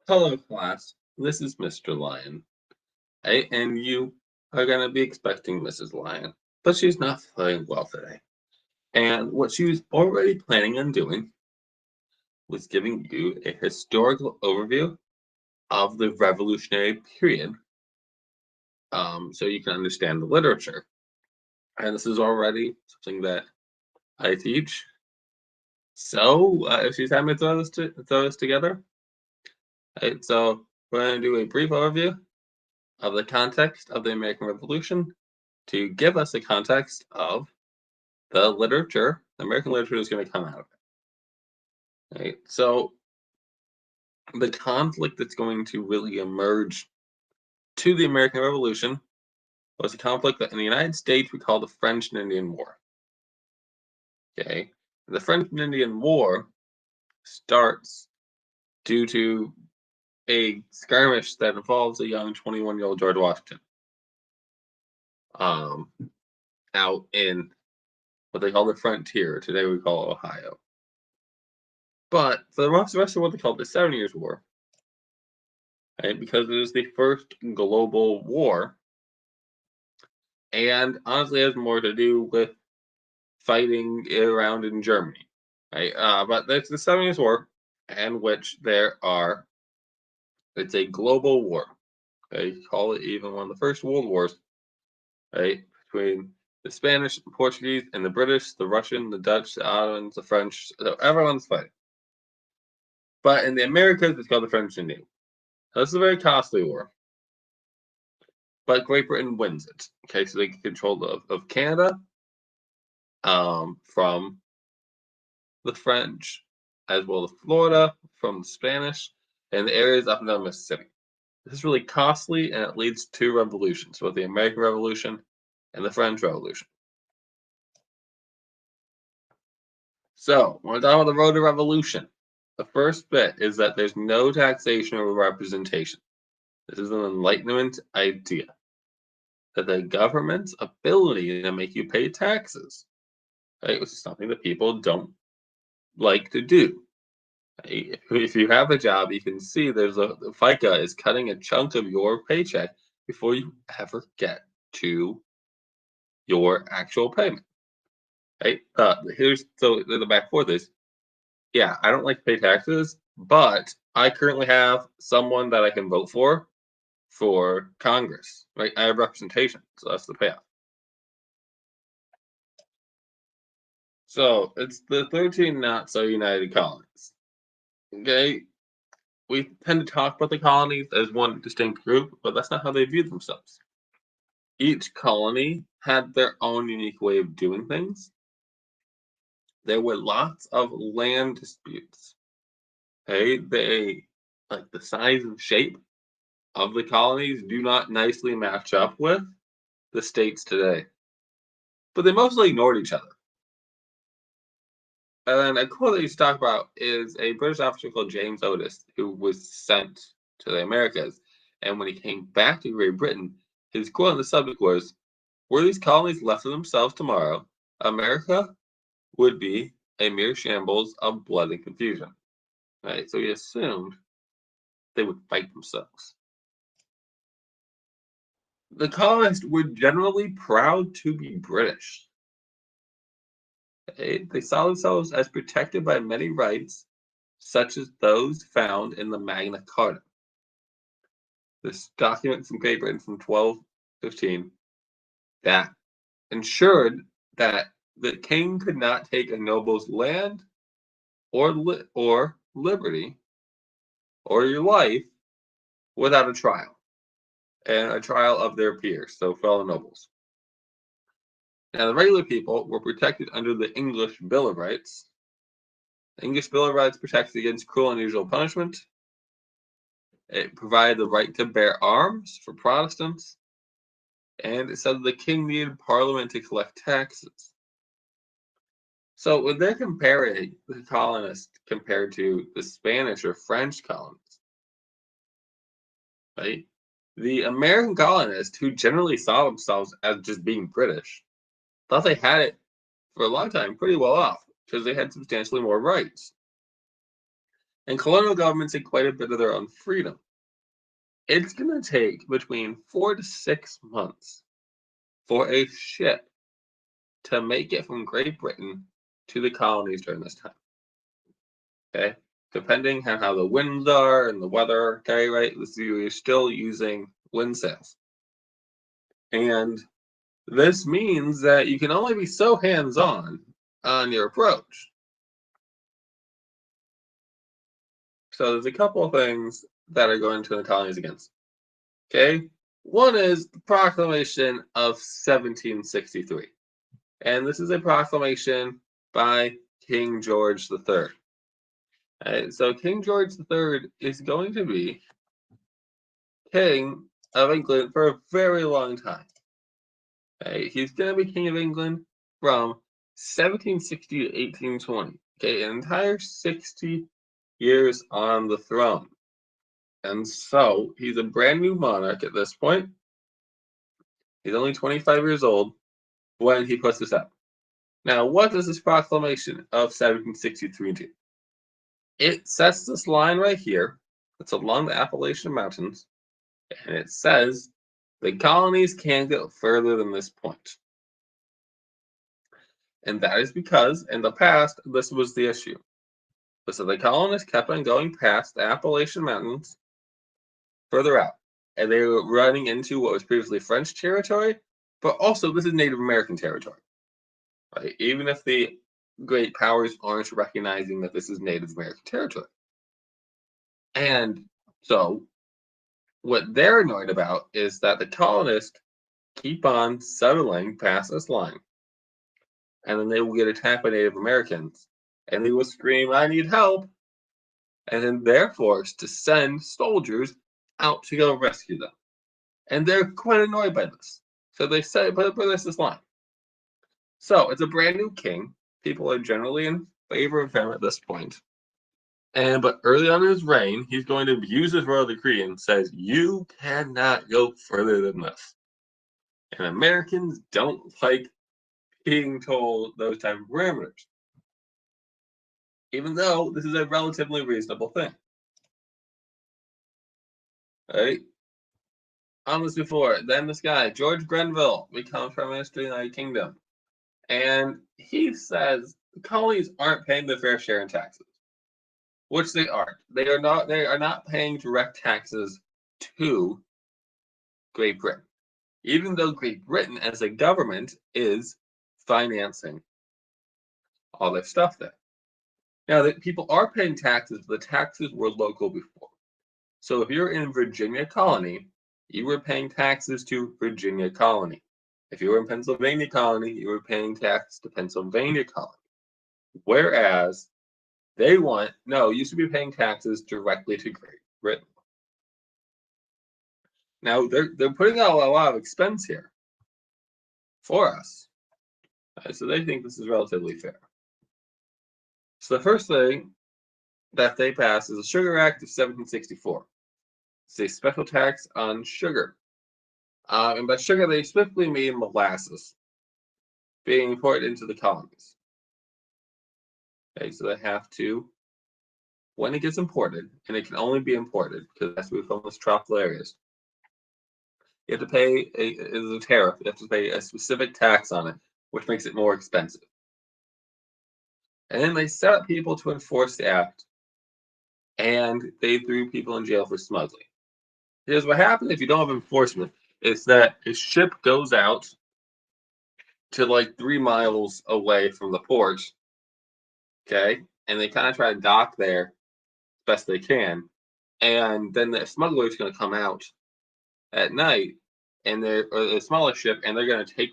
Hello, class. This is Mr. Lyon. And you are going to be expecting Mrs. Lyon, but she's not feeling well today. And what she was already planning on doing was giving you a historical overview of the Revolutionary period, so you can understand the literature. And this is already something that I teach. So, if she's having me throw this together, so we're going to do a brief overview of the context of the American Revolution to give us a context of the literature, the American literature is going to come out of it. Right? So the conflict that's going to really emerge to the American Revolution was a conflict that in the United States we call the French and Indian War. Okay, the French and Indian War starts due to a skirmish that involves a young 21-year-old George Washington out in what they call the frontier. Today we call Ohio. But for the rest of what they call the 7 Years' War, right, because it is the first global war, and honestly has more to do with fighting around in Germany, right? But there's the 7 Years' War, in which it's a global war. They call it even one of the first world wars, right? Between the Spanish, the Portuguese, and the British, the Russian, the Dutch, the Ottomans, the French. So everyone's fighting. But in the Americas, it's called the French and Indian. This is a very costly war. But Great Britain wins it. Okay, so they get control of Canada from the French, as well as Florida from the Spanish, and the areas up and down Mississippi. This is really costly, and it leads to revolutions, both the American Revolution and the French Revolution. So, when we're talking about the road to revolution, the first bit is that there's no taxation or representation. This is an Enlightenment idea. That the government's ability to make you pay taxes, right, which is something that people don't like to do. Right? If you have a job, you can see the FICA is cutting a chunk of your paycheck before you ever get to your actual payment. Right? Here's so the back for this. Yeah, I don't like to pay taxes, but I currently have someone that I can vote for Congress. Right? I have representation, so that's the payoff. So it's the 13 not so united colonies. Okay, we tend to talk about the colonies as one distinct group, but that's not how they view themselves. Each colony had their own unique way of doing things. There were lots of land disputes. Okay, they like the size and shape of the colonies do not nicely match up with the states today, but they mostly ignored each other. And then a quote that you talk about is a British officer called James Otis, who was sent to the Americas. And when he came back to Great Britain, his quote on the subject was, "Were these colonies left to themselves tomorrow, America would be a mere shambles of blood and confusion." Right? So he assumed they would fight themselves. The colonists were generally proud to be British. They saw themselves as protected by many rights, such as those found in the Magna Carta. This document from Great Britain from 1215 that ensured that the king could not take a noble's land or liberty or your life without a trial, and a trial of their peers, so fellow nobles. Now, the regular people were protected under the English Bill of Rights. The English Bill of Rights protects against cruel and unusual punishment. It provided the right to bear arms for Protestants, and it said that the king needed Parliament to collect taxes. So when they're comparing the colonists compared to the Spanish or French colonists, right? The American colonists, who generally saw themselves as just being British, thought they had it for a long time pretty well off because they had substantially more rights. and colonial governments had quite a bit of their own freedom. It's going to take between 4 to 6 months for a ship to make it from Great Britain to the colonies during this time. Okay, depending on how the winds are and the weather. Okay, right? You're still using wind sails, and this means that you can only be so hands-on on your approach. So there's a couple of things that are going to the colonies against. Okay, one is the Proclamation of 1763, and this is a proclamation by King George III. Right, so King George III is going to be king of England for a very long time. Okay, he's going to be king of England from 1760 to 1820. Okay, an entire 60 years on the throne. And so he's a brand new monarch at this point. He's only 25 years old when he puts this out. Now, what does this proclamation of 1763 do? It sets this line right here. It's along the Appalachian Mountains, and it says the colonies can't go further than this point. And that is because in the past, this was the issue. So the colonists kept on going past the Appalachian Mountains further out, and they were running into what was previously French territory, but also this is Native American territory. Right? Even if the great powers aren't recognizing that this is Native American territory. And so what they're annoyed about is that the colonists keep on settling past this line. And then they will get attacked by Native Americans. And they will scream, I need help. And then they're forced to send soldiers out to go rescue them. And they're quite annoyed by this. So they say, but this line. So it's a brand new king. People are generally in favor of him at this point. But early on in his reign, he's going to use his royal decree and says, you cannot go further than this. And Americans don't like being told those type of parameters. Even though this is a relatively reasonable thing. Right? On this before, then this guy, George Grenville, becomes Prime Minister of the United Kingdom. And he says the colonies aren't paying their fair share in taxes. Which they aren't. They are not paying direct taxes to Great Britain. Even though Great Britain as a government is financing all their stuff there. Now, that people are paying taxes, the taxes were local before. So if you're in Virginia Colony, you were paying taxes to Virginia Colony. If you were in Pennsylvania Colony, you were paying taxes to Pennsylvania Colony. Whereas they you should be paying taxes directly to Great Britain. Now they're putting out a lot of expense here for us. So they think this is relatively fair. So the first thing that they pass is the Sugar Act of 1764. It's a special tax on sugar. And by sugar, they specifically mean molasses being imported into the colonies. Okay, so they have to, when it gets imported, and it can only be imported because it has to be from those tropical areas, you have to pay a tariff. You have to pay a specific tax on it, which makes it more expensive. And then they set up people to enforce the act, and they threw people in jail for smuggling. Here's what happens if you don't have enforcement: is that a ship goes out to like 3 miles away from the port, okay, and they kind of try to dock there as best they can, and then the smuggler is going to come out at night, and they're a smaller ship, and they're going to take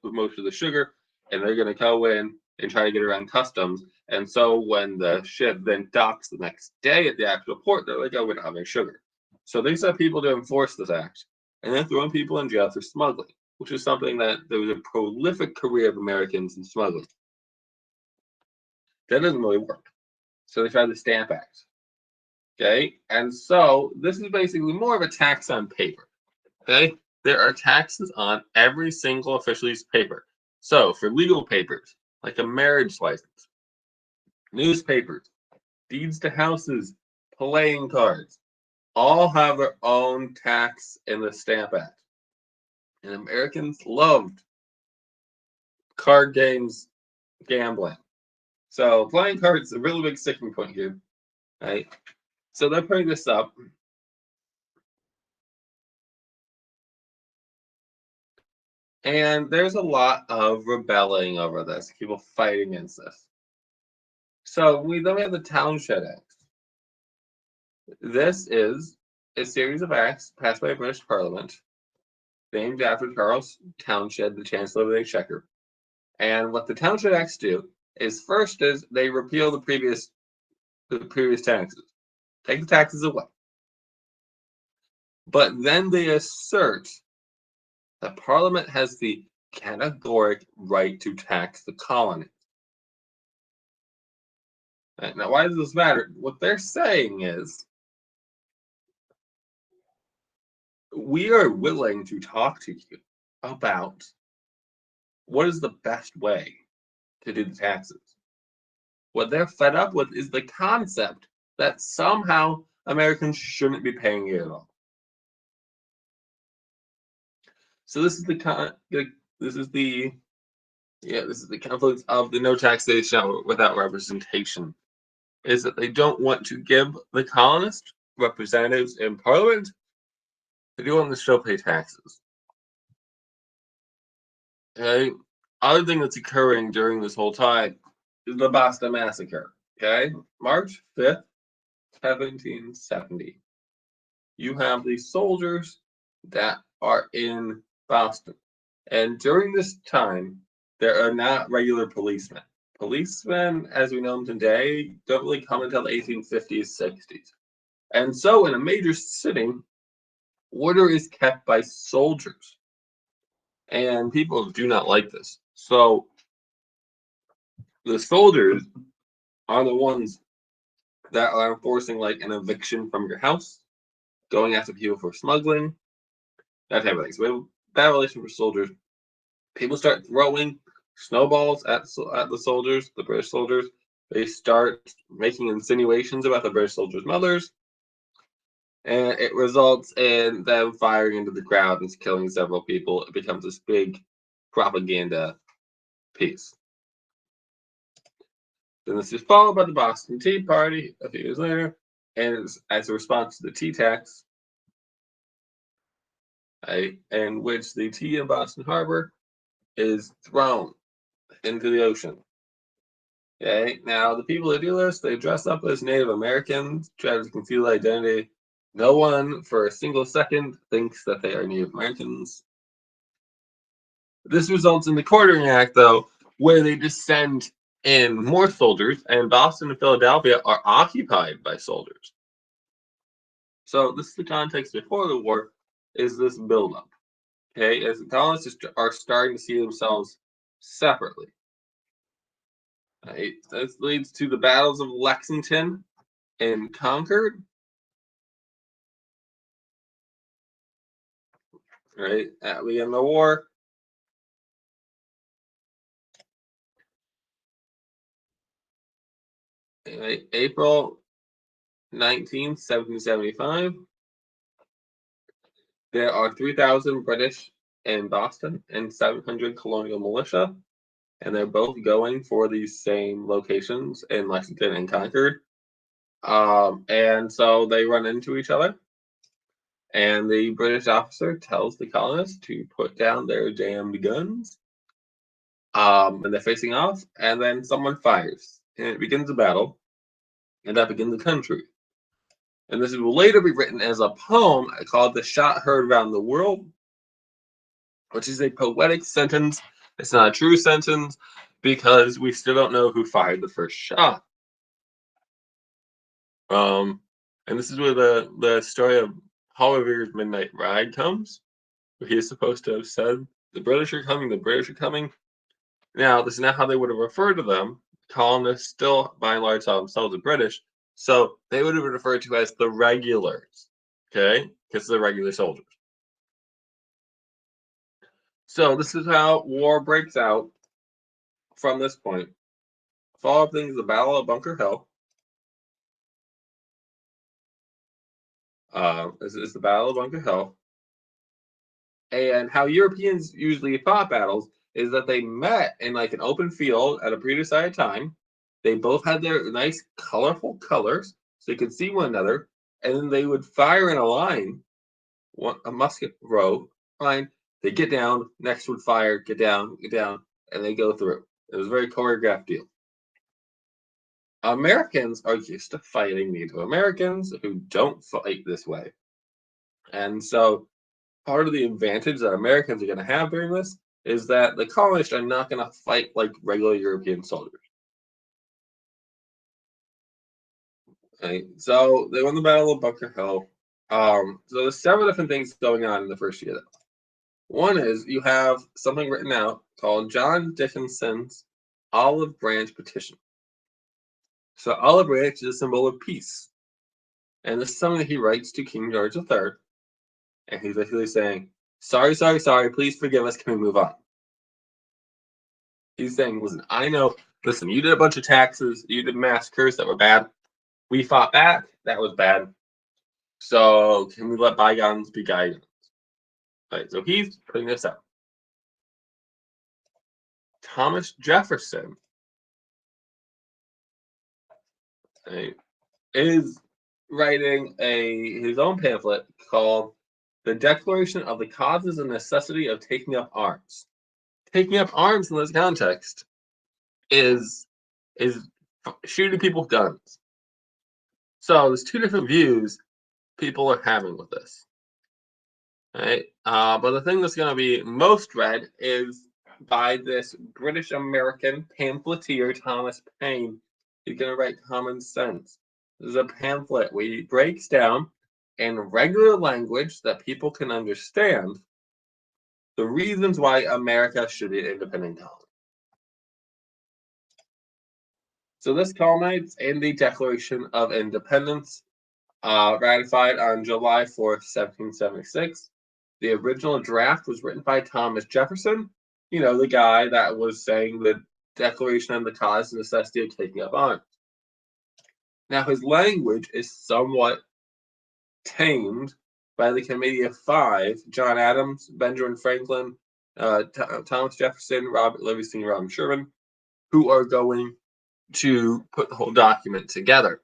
most of the sugar, and they're going to go in and try to get around customs. And so when the ship then docks the next day at the actual port, they're like, oh, we don't have any sugar. So they set people to enforce this act, and then throwing people in jail for smuggling, which is something that there was a prolific career of Americans in smuggling. That doesn't really work. So they tried the Stamp Act. Okay, and so this is basically more of a tax on paper. Okay, there are taxes on every single official use of paper. So for legal papers, like a marriage license, newspapers, deeds to houses, playing cards, all have their own tax in the Stamp Act. And Americans loved card games, gambling. So playing cards is a really big sticking point here, right? So they're putting this up. And there's a lot of rebelling over this, people fighting against this. So then we have the Townshend Act. This is a series of acts passed by a British Parliament named after Charles Townshend, the Chancellor of the Exchequer. And what the Townshend Acts do is first is they repeal the previous taxes, take the taxes away. But then they assert that Parliament has the categoric right to tax the colonies. Now, why does this matter? What they're saying is, we are willing to talk to you about what is the best way to do the taxes. What they're fed up with is the concept that somehow Americans shouldn't be paying it at all. So this is the confluence of the no taxation without representation. Is that they don't want to give the colonists representatives in Parliament. They do want to still pay taxes. Okay. Other thing that's occurring during this whole time is the Boston Massacre. Okay, March 5th, 1770. You have these soldiers that are in Boston. And during this time, there are not regular policemen. Policemen, as we know them today, don't really come until the 1850s, 60s. And so, in a major city, order is kept by soldiers. And people do not like this. So, the soldiers are the ones that are enforcing like an eviction from your house, going after people for smuggling, that type of thing. So, we have a bad relation for soldiers. People start throwing snowballs at the soldiers, the British soldiers. They start making insinuations about the British soldiers' mothers, and it results in them firing into the crowd and killing several people. It becomes this big propaganda piece. Then this is followed by the Boston Tea Party a few years later, and as a response to the tea tax, in which the tea in Boston Harbor is thrown into the ocean. Okay, now the people that do this, they dress up as Native Americans, try to conceal identity. No one for a single second thinks that they are Native Americans. This results in the Quartering Act, though, where they just send in more soldiers, and Boston and Philadelphia are occupied by soldiers. So this is the context before the war, is this buildup. Okay, as the colonists are starting to see themselves separately. Right? This leads to the battles of Lexington and Concord. Right at the end of the war. Right, April 19th, 1775. There are 3,000 British in Boston and 700 colonial militia, and they're both going for these same locations in Lexington and Concord. And so they run into each other, and the British officer tells the colonists to put down their damned guns. And they're facing off, and then someone fires, and it begins a battle, and that begins the country. And this will later be written as a poem called The Shot Heard Round the World, which is a poetic sentence. It's not a true sentence because we still don't know who fired the first shot. And this is where the story of Paul Revere's Midnight Ride comes, where he is supposed to have said, "The British are coming, the British are coming." Now, this is not how they would have referred to them. Colonists still, by and large, saw themselves as British, so they would have been referred to as the regulars, okay? Because they're regular soldiers. So this is how war breaks out from this point. Follow-up thing is the Battle of Bunker Hill. This is the Battle of Bunker Hill. And how Europeans usually fought battles is that they met in like an open field at a pre-decided time. They both had their nice, colorful colors, so they could see one another, and then they would fire in a line, a musket row line. They get down, next would fire, get down, and they go through. It was a very choreographed deal. Americans are used to fighting Native Americans who don't fight this way. And so part of the advantage that Americans are going to have during this is that the colonists are not going to fight like regular European soldiers. Right? So they won the Battle of Bunker Hill. So there's several different things going on in the first year. One is you have something written out called John Dickinson's Olive Branch Petition. So olive branch is a symbol of peace. And this is something that he writes to King George III. And he's basically saying, sorry, please forgive us, can we move on? He's saying, listen, I know, listen, you did a bunch of taxes, you did massacres that were bad. We fought back, that was bad. So can we let bygones be bygones? Right, so he's putting this out. Thomas Jefferson, right, is writing his own pamphlet called The Declaration of the Causes and Necessity of Taking Up Arms. Taking up arms in this context is shooting people with guns. So there's two different views people are having with this. Right? But the thing that's going to be most read is by this British American pamphleteer, Thomas Paine. He's going to write Common Sense. This is a pamphlet where he breaks down in regular language that people can understand the reasons why America should be an independent colony. So this culminates in the Declaration of Independence, ratified on July 4th, 1776. The original draft was written by Thomas Jefferson, you know, the guy that was saying the Declaration on the Cause and Necessity of Taking Up Arms. Now, his language is somewhat tamed by the Committee of Five: John Adams, Benjamin Franklin, Thomas Jefferson, Robert Livingston, and Robert Sherman, who are going to put the whole document together.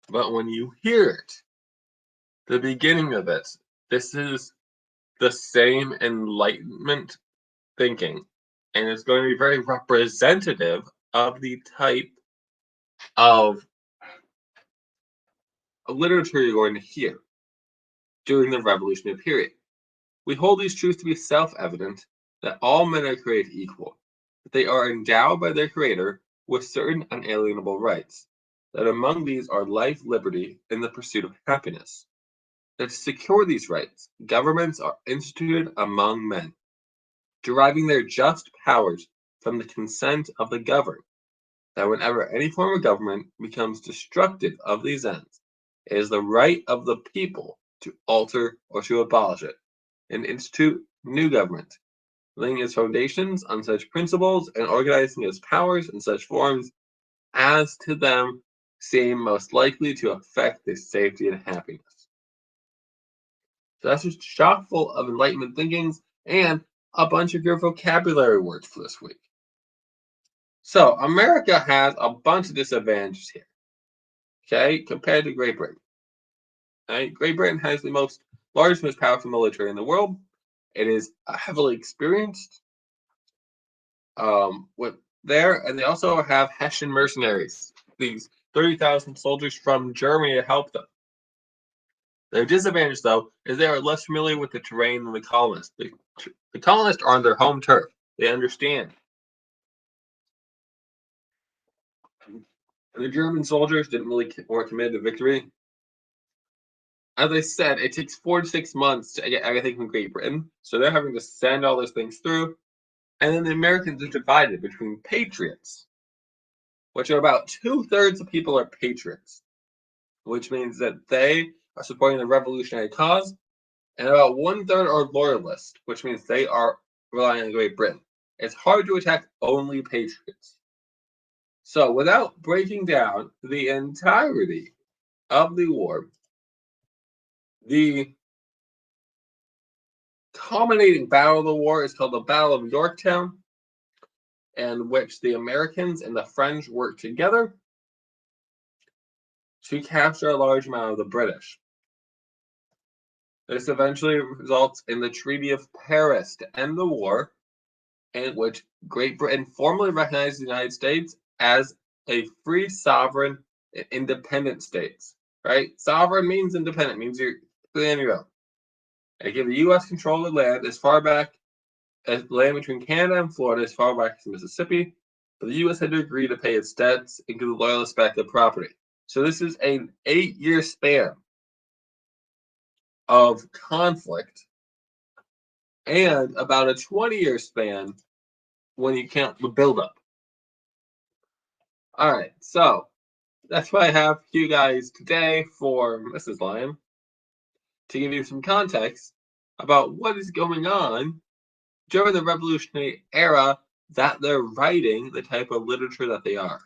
But when you hear it, the beginning of it, this is the same Enlightenment thinking, and it's going to be very representative of the type of literature you're going to hear during the revolutionary period. We hold these truths to be self-evident, that all men are created equal, that they are endowed by their Creator with certain unalienable rights, that among these are life, liberty, and the pursuit of happiness. That to secure these rights, governments are instituted among men, deriving their just powers from the consent of the governed. That whenever any form of government becomes destructive of these ends, it is the right of the people to alter or to abolish it, and institute new government, laying its foundations on such principles and organizing its powers in such forms as to them seem most likely to affect the safety and happiness. So that's just chock full of Enlightenment thinkings and a bunch of your vocabulary words for this week. So America has a bunch of disadvantages here, okay, compared to Great Britain. Right? Great Britain has the largest, most powerful military in the world. It is heavily experienced and they also have Hessian mercenaries, these 30,000 soldiers from Germany to help them. Their disadvantage, though, is they are less familiar with the terrain than the colonists. The colonists are on their home turf. They understand. And the German soldiers didn't really weren't committed to victory. As I said, it takes 4 to 6 months to get everything from Great Britain, so they're having to send all those things through. And then the Americans are divided between patriots, which are about 2/3 of people are patriots, which means that they are supporting the revolutionary cause, and about 1/3 are loyalists, which means they are relying on Great Britain. It's hard to attack only patriots. So without breaking down the entirety of the war, The culminating battle of the war is called the Battle of Yorktown, in which the Americans and the French worked together to capture a large amount of the British. This eventually results in the Treaty of Paris to end the war, in which Great Britain formally recognized the United States as a free, sovereign, and independent states. Right? Sovereign means independent, means you're free on your own. They give the U.S. control of land as far back as land between Canada and Florida as far back as Mississippi, but the U.S. had to agree to pay its debts and give the loyalists back their property. So this is an 8-year span of conflict and about a 20-year span when you count the buildup. All right, so that's what I have for you guys today for Mrs. Lyon, to give you some context about what is going on during the Revolutionary era that they're writing the type of literature that they are.